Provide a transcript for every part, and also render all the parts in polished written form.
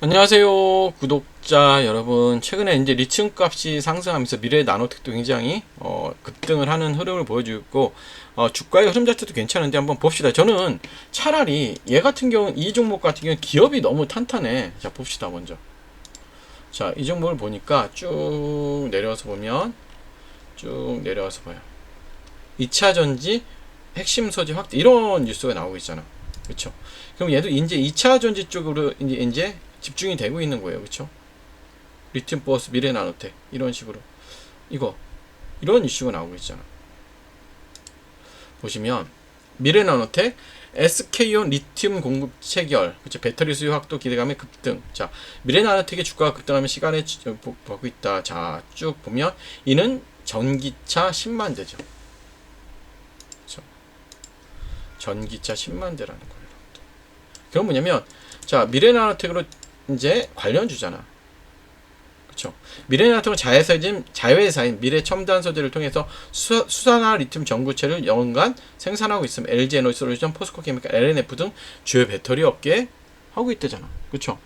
안녕하세요 구독자 여러분. 최근에 이제 리튬 값이 상승하면서 미래 나노텍도 굉장히 급등을 하는 흐름을 보여주고 주가의 흐름 자체도 괜찮은데 한번 봅시다. 저는 차라리 얘 같은 경우는, 이 종목 같은 경우는 기업이 너무 탄탄해. 자 봅시다. 먼저 자 이 종목을 보니까 쭉 내려와서 보면, 쭉 내려와서 봐요. 2차전지 핵심 소재 확대 이런 뉴스가 나오고 있잖아. 그쵸? 그럼 얘도 이제 2차전지 쪽으로 이제 집중이 되고 있는 거예요. 그쵸? 리튬 보어스, 미래 나노텍 이런 식으로 이런 이슈가 나오고 있잖아. 보시면 미래 나노텍 SK온 리튬 공급 체결, 그쵸? 배터리 수요 확도 기대감의 급등. 자, 미래 나노텍의 주가가 급등하면 시간에 보고 있다. 자, 쭉 보면 이는 전기차 10만 대죠. 그쵸? 전기차 10만 대라는 거예요. 그럼 뭐냐면, 자, 미래 나노텍으로 이제 관련주잖아. 그쵸? 미래 나노텍은 자회사인 미래 첨단 소재를 통해서 수산화 리튬 전구체를 연간 생산하고 있으면 LG 에너지솔루션, 포스코 케미칼, LNF 등 주요 배터리 업계에 하고 있대잖아. 그쵸?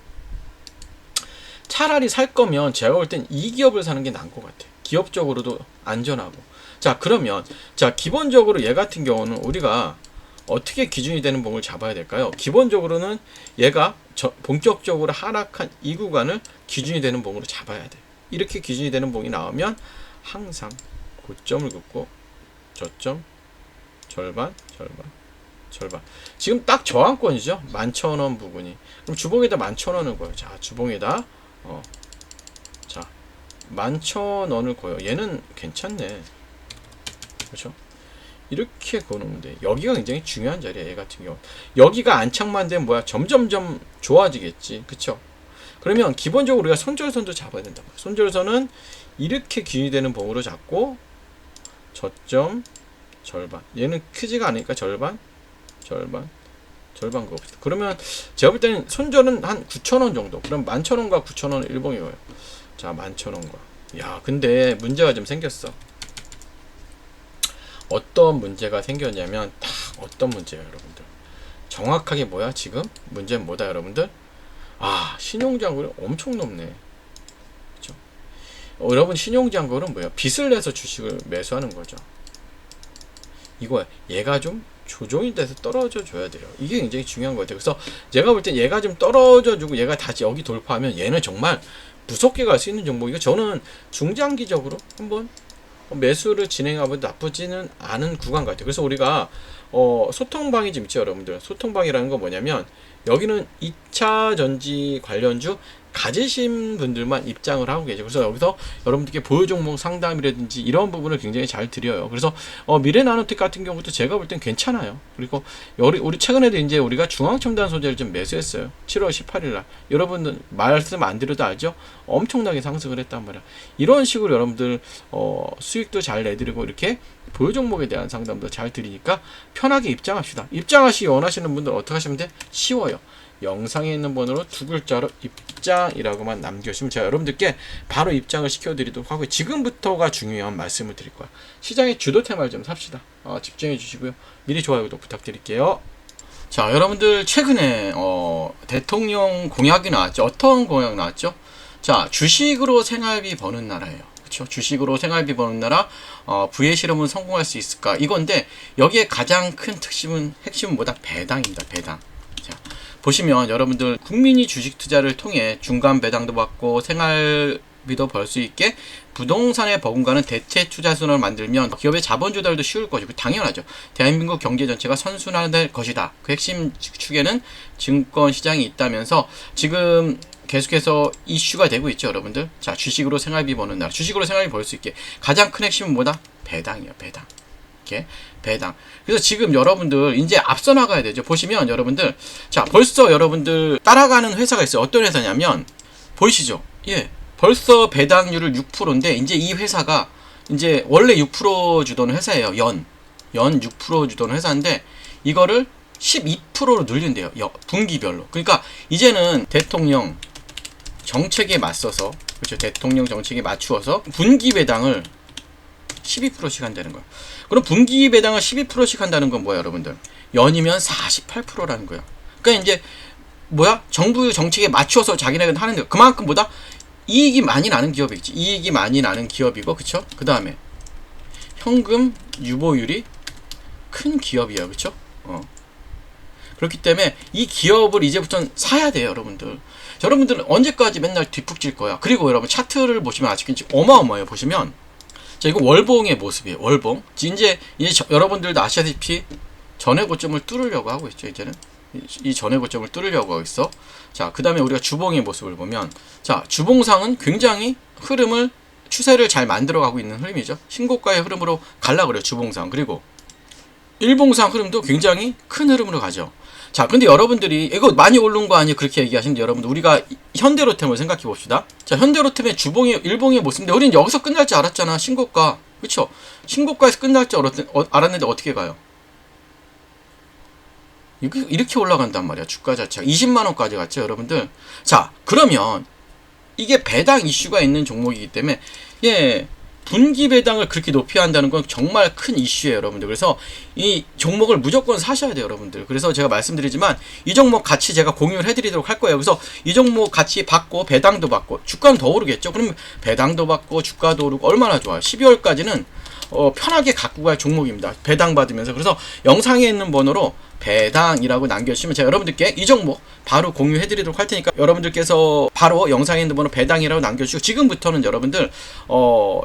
차라리 살 거면 제가 볼 땐 이 기업을 사는 게 나은 것 같아. 기업적으로도 안전하고. 자, 그러면 자, 기본적으로 얘 같은 경우는 우리가 어떻게 기준이 되는 봉을 잡아야 될까요? 기본적으로는 얘가 본격적으로 하락한 이 구간을 기준이 되는 봉으로 잡아야 돼. 이렇게 기준이 되는 봉이 나오면 항상 고점을 긋고 저점, 절반, 절반, 절반. 지금 딱 저항권이죠. 11,000원 부분이. 그럼 주봉에다 11,000원을 거요. 자, 주봉에다 자 11,000원을 거요. 얘는 괜찮네. 그렇죠? 이렇게 거놓으면 돼. 여기가 굉장히 중요한 자리야. 얘 같은 경우 여기가 안착만 되면 뭐야, 점점점 좋아지겠지. 그쵸? 그러면 기본적으로 우리가 손절선도 잡아야 된단 말이야. 손절선은 이렇게 기준이 되는 봉으로 잡고 저점, 절반. 얘는 크지가 않으니까 절반, 절반, 절반 그겁시다. 그러면 제가 볼 때는 손절은 한 9,000원 정도. 그럼 11,000원과 9,000원 일봉이에요. 자, 11,000원과. 야, 근데 문제가 좀 생겼어. 어떤 문제가 생겼냐면, 딱 어떤 문제예요, 여러분들. 정확하게 뭐야, 지금? 문제는 뭐다, 여러분들? 아, 신용잔고를 엄청 높네. 그쵸? 여러분, 신용잔고는 뭐야? 빚을 내서 주식을 매수하는 거죠. 이거야. 얘가 좀 조정이 돼서 떨어져 줘야 돼요. 이게 굉장히 중요한 것 같아요. 그래서 제가 볼 땐 얘가 좀 떨어져 주고 얘가 다시 여기 돌파하면 얘는 정말 무섭게 갈 수 있는 종목이고, 저는 중장기적으로 한번 매수를 진행하면 나쁘지는 않은 구간 같아요. 그래서 우리가 소통방이 좀 있죠, 여러분들. 소통방이라는 건 뭐냐면, 여기는 2차 전지 관련주 가지신 분들만 입장을 하고 계죠. 그래서 여기서 여러분들께 보유 종목 상담이라든지 이런 부분을 굉장히 잘 드려요. 그래서 미래 나노텍 같은 경우도 제가 볼 땐 괜찮아요. 그리고 우리 최근에도 이제 우리가 중앙첨단 소재를 좀 매수했어요. 7월 18일 날. 여러분들 말씀 안 드려도 알죠? 엄청나게 상승을 했단 말이야. 이런 식으로 여러분들 수익도 잘 내드리고 이렇게 보유 종목에 대한 상담도 잘 드리니까 편하게 입장합시다. 입장하시기 원하시는 분들 어떻게 하시면 돼? 쉬워요. 영상에 있는 번호로 두 글자로 입장이라고만 남겨주시면 제가 여러분들께 바로 입장을 시켜드리도록 하고요. 지금부터가 중요한 말씀을 드릴 거야. 시장의 주도 테마를 좀 삽시다. 집중해 주시고요. 미리 좋아요도 부탁드릴게요. 자, 여러분들 최근에 대통령 공약이 나왔죠. 어떤 공약 나왔죠? 자, 주식으로 생활비 버는 나라예요. 그렇죠? 주식으로 생활비 버는 나라, 부의 실험은 성공할 수 있을까? 이건데 여기에 가장 큰 핵심은 뭐다? 배당입니다. 배당. 자, 보시면 여러분들 국민이 주식 투자를 통해 중간 배당도 받고 생활비도 벌 수 있게 부동산에 버금가는 대체 투자선을 만들면 기업의 자본 조달도 쉬울 것이고, 당연하죠. 대한민국 경제 전체가 선순환될 것이다. 그 핵심 축에는 증권 시장이 있다면서 지금 계속해서 이슈가 되고 있죠, 여러분들. 자, 주식으로 생활비 버는 나라. 주식으로 생활비 벌 수 있게 가장 큰 핵심은 뭐다? 배당이에요, 배당. 배당. 그래서 지금 여러분들 이제 앞서 나가야 되죠. 보시면 여러분들, 자, 벌써 여러분들 따라가는 회사가 있어요. 어떤 회사냐면, 보이시죠? 예, 벌써 배당률을 6%인데 이제 이 회사가 이제 원래 6% 주던 회사예요. 연 6% 주던 회사인데 이거를 12%로 늘린대요. 분기별로. 그러니까 이제는 대통령 정책에 맞서서, 그렇죠? 대통령 정책에 맞추어서 분기 배당을 12%씩 한다는 거야. 그럼 분기 배당을 12%씩 한다는 건 뭐야, 여러분들? 연이면 48%라는 거야. 그러니까 이제 뭐야? 정부 정책에 맞춰서 자기네가 하는 데 그만큼 보다 이익이 많이 나는 기업이겠지. 이익이 많이 나는 기업이고, 그쵸? 그 다음에 현금 유보율이 큰 기업이야, 그쵸? 그렇기 때문에 이 기업을 이제부터는 사야 돼요, 여러분들. 자, 여러분들은 언제까지 맨날 뒷북질 거야? 그리고 여러분 차트를 보시면 아직까지 어마어마해요. 보시면 자, 이거 월봉의 모습이에요. 월봉. 이제 여러분들도 아시다시피 전의 고점을 뚫으려고 하고 있죠. 이제는 이 전의 고점을 뚫으려고 하고 있어. 자, 그 다음에 우리가 주봉의 모습을 보면, 자, 주봉상은 굉장히 추세를 잘 만들어가고 있는 흐름이죠. 신고가의 흐름으로 갈라 그래요, 주봉상. 그리고 일봉상 흐름도 굉장히 큰 흐름으로 가죠. 자, 근데 여러분들이 이거 많이 오른 거 아니에요? 그렇게 얘기하시는데, 여러분들 우리가 현대로템을 생각해 봅시다. 자, 현대로템의 주봉의 일봉의 모습인데 우리는 여기서 끝날 줄 알았잖아. 신고가, 그쵸? 신고가에서 끝날 줄 알았는데 어떻게 가요? 이렇게 올라간단 말이야. 주가 자체가 20만원까지 갔죠, 여러분들. 자, 그러면 이게 배당 이슈가 있는 종목이기 때문에, 예, 분기 배당을 그렇게 높이 한다는 건 정말 큰 이슈예요, 여러분들. 그래서 이 종목을 무조건 사셔야 돼요, 여러분들. 그래서 제가 말씀드리지만 이 종목 같이 제가 공유를 해드리도록 할 거예요. 그래서 이 종목 같이 받고 배당도 받고 주가는 더 오르겠죠. 그럼 배당도 받고 주가도 오르고 얼마나 좋아요. 12월까지는 편하게 갖고 갈 종목입니다. 배당 받으면서. 그래서 영상에 있는 번호로 배당이라고 남겨주시면 제가 여러분들께 이 종목 바로 공유해드리도록 할 테니까 여러분들께서 바로 영상에 있는 번호 배당이라고 남겨주시고, 지금부터는 여러분들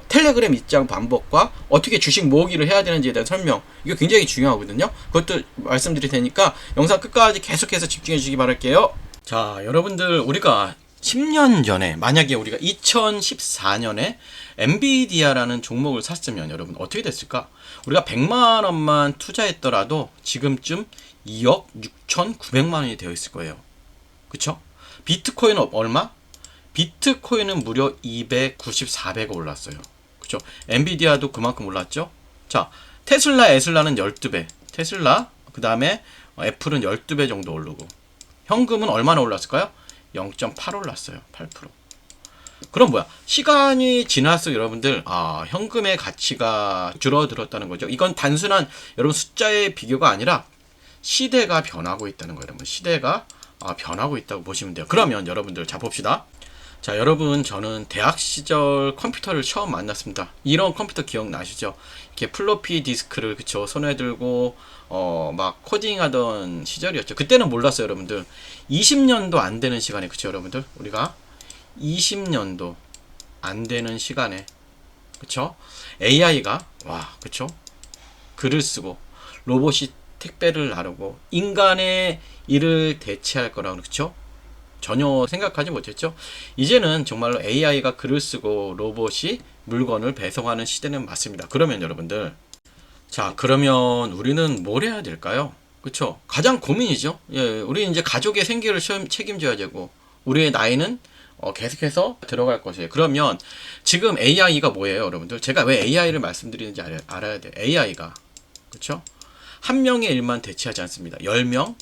텔레그램 입장 방법과 어떻게 주식 모으기를 해야 되는지에 대한 설명, 이거 굉장히 중요하거든요. 그것도 말씀드릴 테니까 영상 끝까지 계속해서 집중해 주시기 바랄게요. 자, 여러분들 우리가 10년 전에 만약에 우리가 2014년에 엔비디아라는 종목을 샀으면 여러분 어떻게 됐을까? 우리가 100만 원만 투자했더라도 지금쯤 2억 6,900만 원이 되어 있을 거예요. 그쵸? 비트코인은 얼마? 비트코인은 무려 294배가 올랐어요. 그쵸? 엔비디아도 그만큼 올랐죠? 자, 에슬라는 12배. 테슬라, 그 다음에 애플은 12배 정도 오르고, 현금은 얼마나 올랐을까요? 0.8 올랐어요. 8%. 그럼 뭐야? 시간이 지날수록 여러분들, 현금의 가치가 줄어들었다는 거죠. 이건 단순한 여러분 숫자의 비교가 아니라 시대가 변하고 있다는 거예요. 여러분, 시대가 변하고 있다고 보시면 돼요. 그러면 여러분들, 자 봅시다. 자, 여러분, 저는 대학 시절 컴퓨터를 처음 만났습니다. 이런 컴퓨터 기억나시죠? 이렇게 플로피 디스크를, 그쵸, 손에 들고 막 코딩하던 시절이었죠. 그때는 몰랐어요, 여러분들. 20년도 안 되는 시간에, 그쵸, 여러분들, 우리가 20년도 안 되는 시간에, 그쵸, AI가 그쵸, 글을 쓰고 로봇이 택배를 나르고 인간의 일을 대체할 거라고, 그쵸, 전혀 생각하지 못했죠. 이제는 정말로 AI가 글을 쓰고 로봇이 물건을 배송하는 시대는 맞습니다. 그러면 여러분들, 자, 그러면 우리는 뭘 해야 될까요? 그쵸? 가장 고민이죠. 예, 우리는 이제 가족의 생계를 책임져야 되고, 우리의 나이는 계속해서 들어갈 것이에요. 그러면 지금 AI가 뭐예요, 여러분들? 제가 왜 AI를 말씀드리는지 알아야 돼요. AI가, 그쵸? 한 명의 일만 대체하지 않습니다. 10명,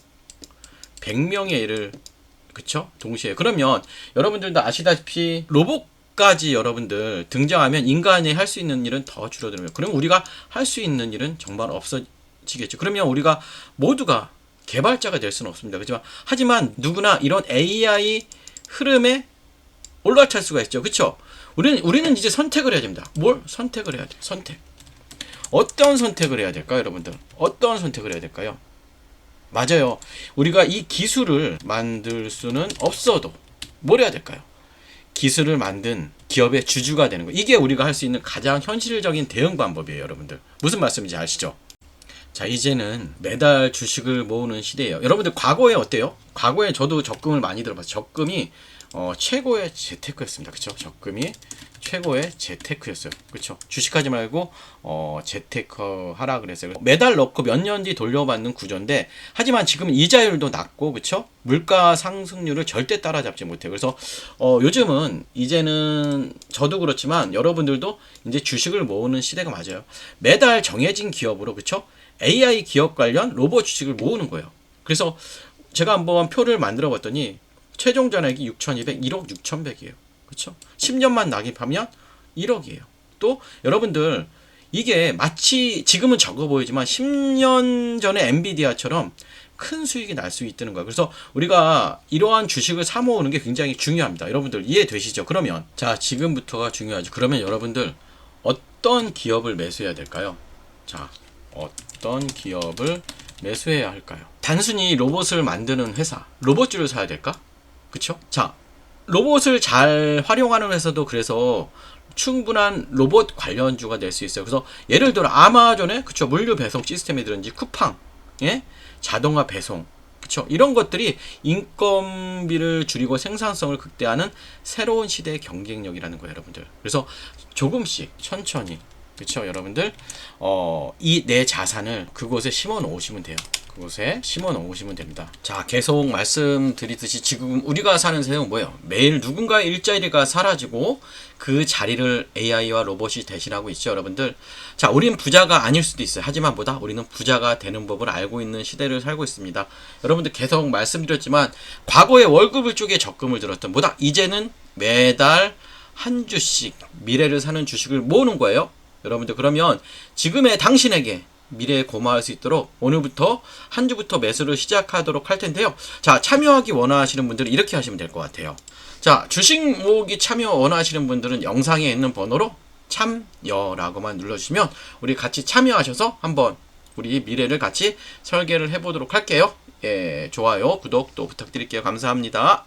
100명의 일을, 그쵸? 동시에. 그러면 여러분들도 아시다시피 로봇까지 여러분들 등장하면 인간이 할 수 있는 일은 더 줄어들어요. 그럼 우리가 할 수 있는 일은 정말 없어지겠죠. 그러면 우리가 모두가 개발자가 될 수는 없습니다. 그렇지만 하지만 누구나 이런 AI 흐름에 올라탈 수가 있죠. 그쵸? 우리는 이제 선택을 해야 됩니다. 뭘 선택을 해야 돼요? 선택. 어떤 선택을 해야 될까요, 여러분들? 어떤 선택을 해야 될까요? 맞아요. 우리가 이 기술을 만들 수는 없어도 뭘 해야 될까요? 기술을 만든 기업의 주주가 되는 거. 이게 우리가 할 수 있는 가장 현실적인 대응 방법이에요, 여러분들. 무슨 말씀인지 아시죠? 자, 이제는 매달 주식을 모으는 시대예요. 여러분들 과거에 어때요? 과거에 저도 적금을 많이 들어봤어요. 적금이 최고의 재테크였습니다. 그쵸? 적금이 최고의 재테크였어요. 그쵸? 주식하지 말고 재테크 하라 그랬어요. 매달 넣고 몇 년 뒤 돌려받는 구조인데, 하지만 지금 이자율도 낮고, 그쵸? 물가 상승률을 절대 따라잡지 못해요. 그래서 요즘은 이제는 저도 그렇지만 여러분들도 이제 주식을 모으는 시대가 맞아요. 매달 정해진 기업으로, 그쵸? AI 기업 관련 로봇 주식을 모으는 거예요. 그래서 제가 한번 표를 만들어 봤더니 최종 잔액이 6,200, 1억 6,100이에요. 그쵸? 10년만 낙입하면 1억이에요. 또 여러분들, 이게 마치 지금은 적어 보이지만 10년 전에 엔비디아처럼 큰 수익이 날 수 있다는 거야. 그래서 우리가 이러한 주식을 사 모으는 게 굉장히 중요합니다. 여러분들 이해되시죠? 그러면 자, 지금부터가 중요하죠. 그러면 여러분들 어떤 기업을 매수해야 될까요? 자, 어떤 기업을 매수해야 할까요? 단순히 로봇을 만드는 회사, 로봇주를 사야 될까? 그쵸? 자, 로봇을 잘 활용하는 회사도 그래서 충분한 로봇 관련주가 될 수 있어요. 그래서 예를 들어 아마존의 그쵸, 물류 배송 시스템이든지 쿠팡, 예? 자동화 배송, 그쵸, 이런 것들이 인건비를 줄이고 생산성을 극대화하는 새로운 시대의 경쟁력이라는 거예요, 여러분들. 그래서 조금씩 천천히, 그쵸, 여러분들 이 내 자산을 그곳에 심어 놓으시면 돼요. 그곳에 심어 놓으시면 됩니다. 자, 계속 말씀드리듯이 지금 우리가 사는 세상은 뭐예요? 매일 누군가의 일자리가 사라지고 그 자리를 AI와 로봇이 대신하고 있죠, 여러분들. 자, 우리는 부자가 아닐 수도 있어요. 하지만 뭐다? 우리는 부자가 되는 법을 알고 있는 시대를 살고 있습니다. 여러분들 계속 말씀드렸지만 과거에 월급을 쪽에 적금을 들었던 뭐다? 이제는 매달 한 주씩 미래를 사는 주식을 모으는 거예요. 여러분들, 그러면 지금의 당신에게 미래에 고마울 수 있도록 오늘부터 한 주부터 매수를 시작하도록 할 텐데요. 자, 참여하기 원하시는 분들은 이렇게 하시면 될 것 같아요. 자, 주식 모으기 참여 원하시는 분들은 영상에 있는 번호로 참여라고만 눌러주시면 우리 같이 참여하셔서 한번 우리 미래를 같이 설계를 해보도록 할게요. 예, 좋아요, 구독 또 부탁드릴게요. 감사합니다.